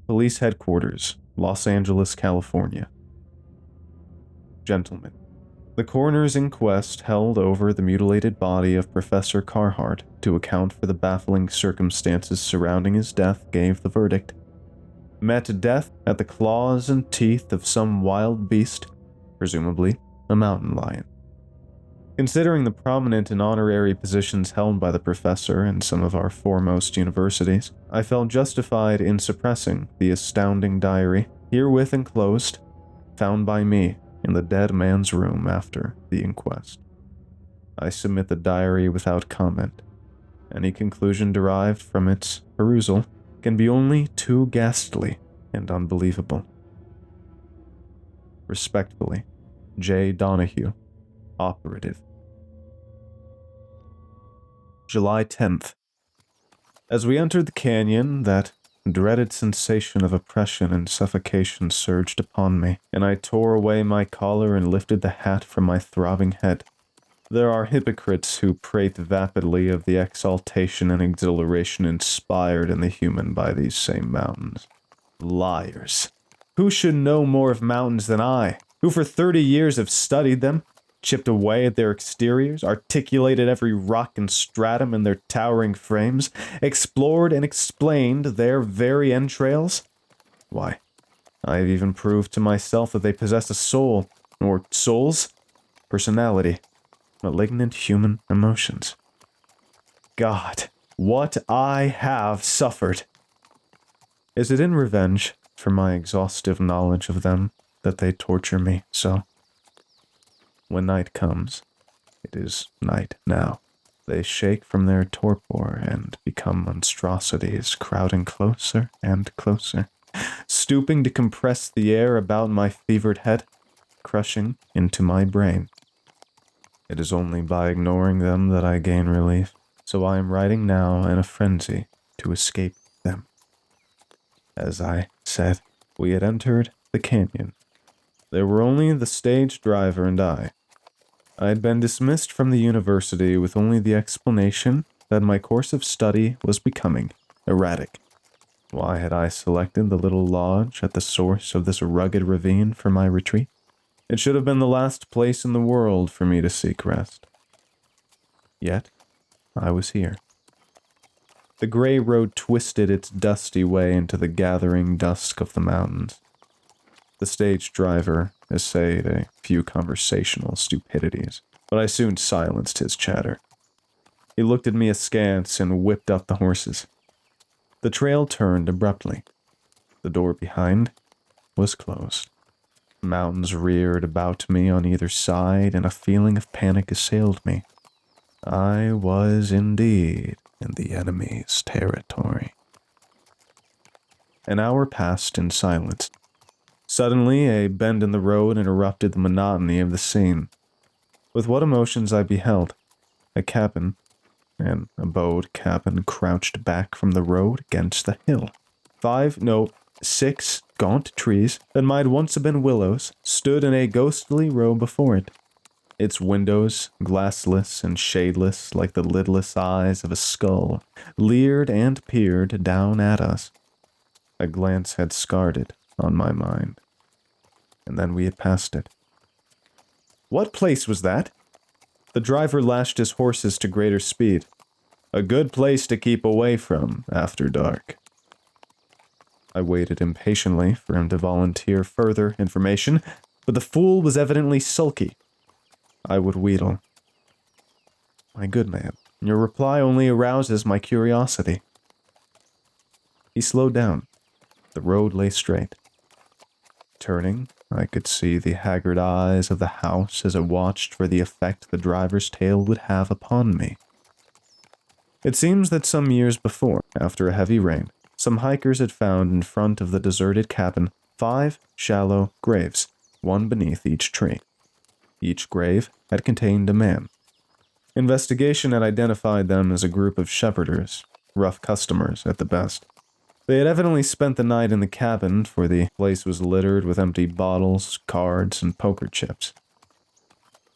Police Headquarters, Los Angeles, California. Gentlemen, the coroner's inquest held over the mutilated body of Professor Carhart to account for the baffling circumstances surrounding his death gave the verdict. Met death at the claws and teeth of some wild beast, presumably a mountain lion. Considering the prominent and honorary positions held by the professor in some of our foremost universities, I felt justified in suppressing the astounding diary, herewith enclosed, found by me in the dead man's room after the inquest. I submit the diary without comment. Any conclusion derived from its perusal can be only too ghastly and unbelievable. Respectfully, J. Donahue, Operative. July 10th. As we entered the canyon, that dreaded sensation of oppression and suffocation surged upon me, and I tore away my collar and lifted the hat from my throbbing head. There are hypocrites who prate vapidly of the exaltation and exhilaration inspired in the human by these same mountains. Liars. Who should know more of mountains than I, who for 30 years have studied them, chipped away at their exteriors, articulated every rock and stratum in their towering frames, explored and explained their very entrails? Why, I have even proved to myself that they possess a soul, or souls, personality, malignant human emotions. God, what I have suffered! Is it in revenge for my exhaustive knowledge of them that they torture me so? When night comes, it is night now. They shake from their torpor and become monstrosities, crowding closer and closer, stooping to compress the air about my fevered head, crushing into my brain. It is only by ignoring them that I gain relief, so I am writing now in a frenzy to escape them. As I said, we had entered the canyon. There were only the stage driver and I. I had been dismissed from the university with only the explanation that my course of study was becoming erratic. Why had I selected the little lodge at the source of this rugged ravine for my retreat? It should have been the last place in the world for me to seek rest. Yet, I was here. The gray road twisted its dusty way into the gathering dusk of the mountains. The stage driver essayed a few conversational stupidities, but I soon silenced his chatter. He looked at me askance and whipped up the horses. The trail turned abruptly. The door behind was closed. Mountains reared about me on either side, and a feeling of panic assailed me. I was indeed in the enemy's territory. An hour passed in silence. Suddenly, a bend in the road interrupted the monotony of the scene. With what emotions I beheld. A cabin, an abode cabin, crouched back from the road against the hill. 6 gaunt trees that might once have been willows stood in a ghostly row before it. Its windows, glassless and shadeless like the lidless eyes of a skull, leered and peered down at us. A glance had scarred it on my mind. And then we had passed it. What place was that? The driver lashed his horses to greater speed. A good place to keep away from after dark. I waited impatiently for him to volunteer further information, but the fool was evidently sulky. I would wheedle. My good man, your reply only arouses my curiosity. He slowed down. The road lay straight. Turning, I could see the haggard eyes of the house as it watched for the effect the driver's tale would have upon me. It seems that some years before, after a heavy rain, some hikers had found in front of the deserted cabin 5 shallow graves, one beneath each tree. Each grave had contained a man. Investigation had identified them as a group of shepherders, rough customers at the best. They had evidently spent the night in the cabin, for the place was littered with empty bottles, cards, and poker chips.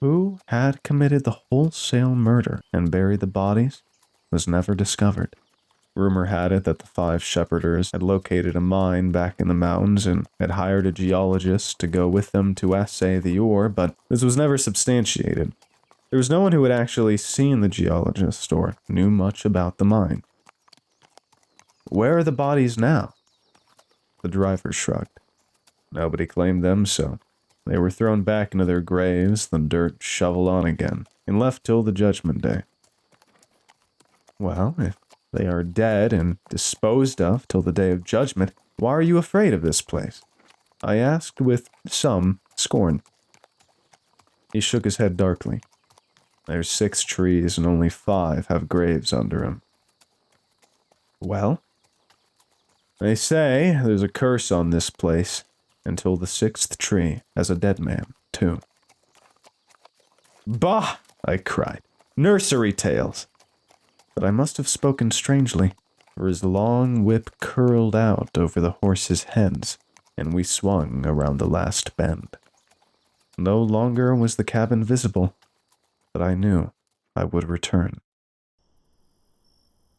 Who had committed the wholesale murder and buried the bodies was never discovered. Rumor had it that the 5 shepherders had located a mine back in the mountains and had hired a geologist to go with them to assay the ore, but this was never substantiated. There was no one who had actually seen the geologist or knew much about the mine. Where are the bodies now? The driver shrugged. Nobody claimed them, so they were thrown back into their graves, the dirt shoveled on again, and left till the judgment day. Well, if they are dead and disposed of till the day of judgment, why are you afraid of this place? I asked with some scorn. He shook his head darkly. There's 6 trees and only 5 have graves under them. Well? They say there's a curse on this place until the 6th tree has a dead man, too. Bah! I cried. Nursery tales! But I must have spoken strangely, for his long whip curled out over the horses' heads, and we swung around the last bend. No longer was the cabin visible, but I knew I would return.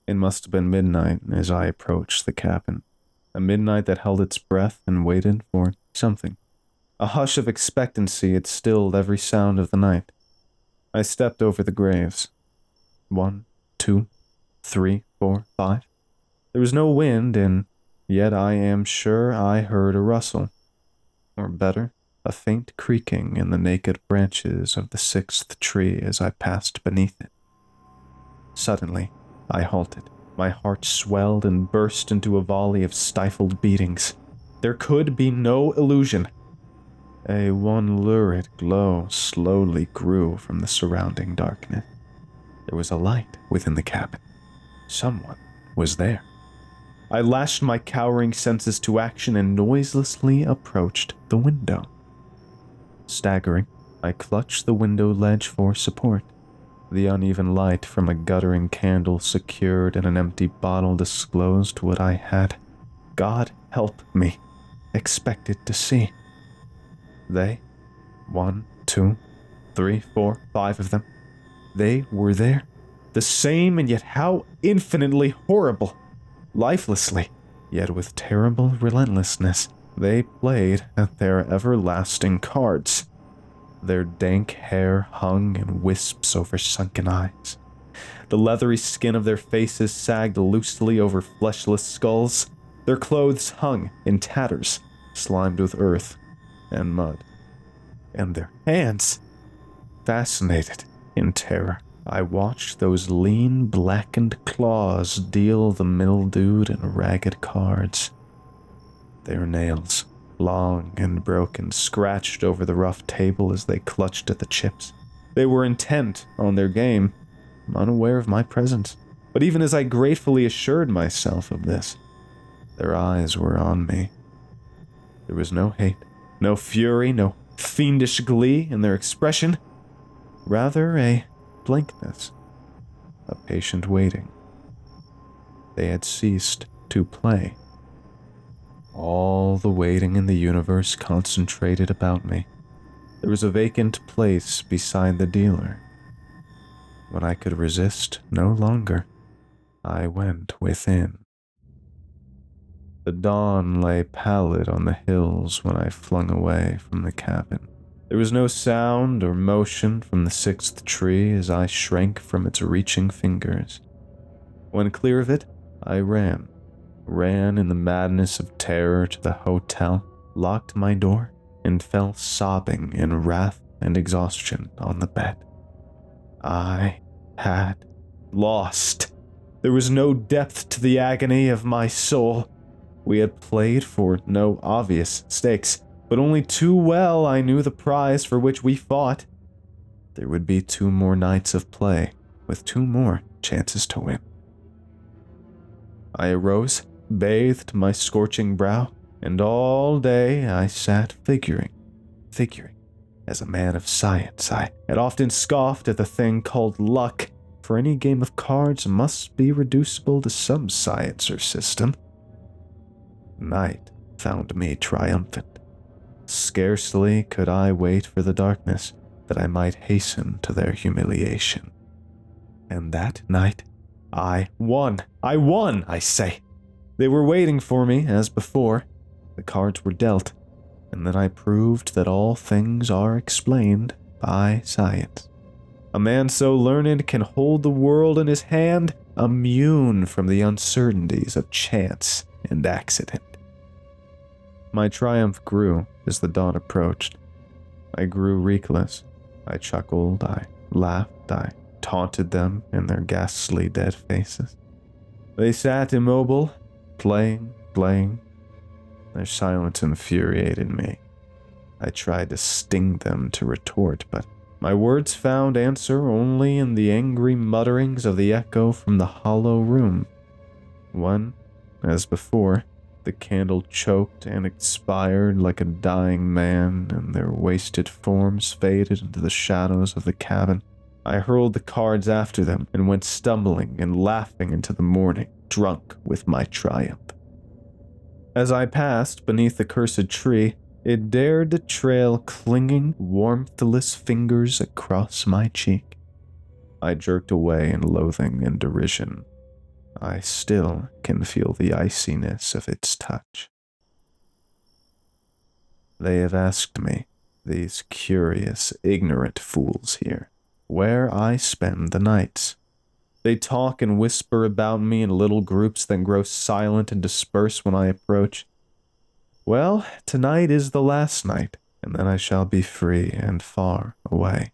It must have been midnight as I approached the cabin, a midnight that held its breath and waited for something. A hush of expectancy had stilled every sound of the night. I stepped over the graves. 1, 2, 3, 4, 5. There was no wind, and yet I am sure I heard a rustle. Or better, a faint creaking in the naked branches of the 6th tree as I passed beneath it. Suddenly, I halted. My heart swelled and burst into a volley of stifled beatings. There could be no illusion. One lurid glow slowly grew from the surrounding darkness. There was a light within the cabin. Someone was there. I lashed my cowering senses to action and noiselessly approached the window. Staggering, I clutched the window ledge for support. The uneven light from a guttering candle secured in an empty bottle disclosed what I had, God help me, expected to see. They, 1, 2, 3, 4, 5 of them, they were there. The same, and yet how infinitely horrible. Lifelessly, yet with terrible relentlessness, they played at their everlasting cards. Their dank hair hung in wisps over sunken eyes. The leathery skin of their faces sagged loosely over fleshless skulls. Their clothes hung in tatters, slimed with earth and mud. And their hands, fascinated in terror, I watched those lean, blackened claws deal the mildewed and ragged cards. Their nails, long and broken, scratched over the rough table as they clutched at the chips. They were intent on their game, unaware of my presence. But even as I gratefully assured myself of this, their eyes were on me. There was no hate, no fury, no fiendish glee in their expression. Rather a blankness, a patient waiting. They had ceased to play. All the waiting in the universe concentrated about me. There was a vacant place beside the dealer. When I could resist no longer, I went within. The dawn lay pallid on the hills when I flung away from the cabin. There was no sound or motion from the 6th tree as I shrank from its reaching fingers. When clear of it, I ran in the madness of terror to the hotel, locked my door, and fell sobbing in wrath and exhaustion on the bed. I had lost. There was no depth to the agony of my soul. We had played for no obvious stakes, but only too well I knew the prize for which we fought. There would be 2 more nights of play, with 2 more chances to win. I arose, bathed my scorching brow, and all day I sat figuring. As a man of science, I had often scoffed at the thing called luck, for any game of cards must be reducible to some science or system. Night found me triumphant. Scarcely could I wait for the darkness, that I might hasten to their humiliation. And that night, I won! I won, I say! They were waiting for me, as before. The cards were dealt, and then I proved that all things are explained by science. A man so learned can hold the world in his hand, immune from the uncertainties of chance and accident. My triumph grew as the dawn approached. I grew reckless. I chuckled, I laughed, I taunted them in their ghastly dead faces. They sat immobile, playing. Their silence infuriated me. I tried to sting them to retort, but my words found answer only in the angry mutterings of the echo from the hollow room. When, as before, the candle choked and expired like a dying man, and their wasted forms faded into the shadows of the cabin, I hurled the cards after them and went stumbling and laughing into the morning, drunk with my triumph. As I passed beneath the cursed tree, it dared to trail clinging, warmthless fingers across my cheek. I jerked away in loathing and derision. I still can feel the iciness of its touch. They have asked me, these curious, ignorant fools here, where I spend the nights. They talk and whisper about me in little groups, then grow silent and disperse when I approach. Well, tonight is the last night, and then I shall be free and far away.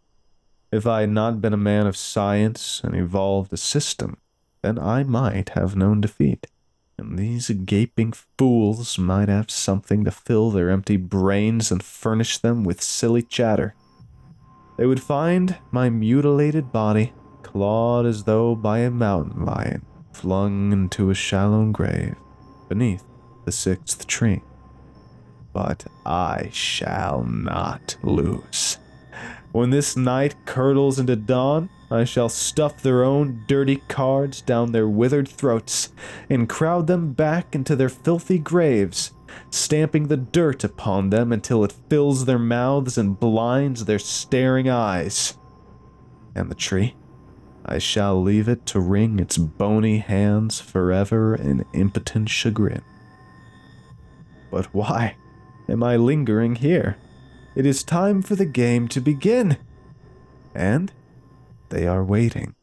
If I had not been a man of science and evolved a system, then I might have known defeat, and these gaping fools might have something to fill their empty brains and furnish them with silly chatter. They would find my mutilated body, clawed as though by a mountain lion, flung into a shallow grave beneath the 6th tree. But I shall not lose. When this night curdles into dawn, I shall stuff their own dirty cards down their withered throats and crowd them back into their filthy graves, stamping the dirt upon them until it fills their mouths and blinds their staring eyes. And the tree? I shall leave it to wring its bony hands forever in impotent chagrin. But why am I lingering here? It is time for the game to begin. And they are waiting.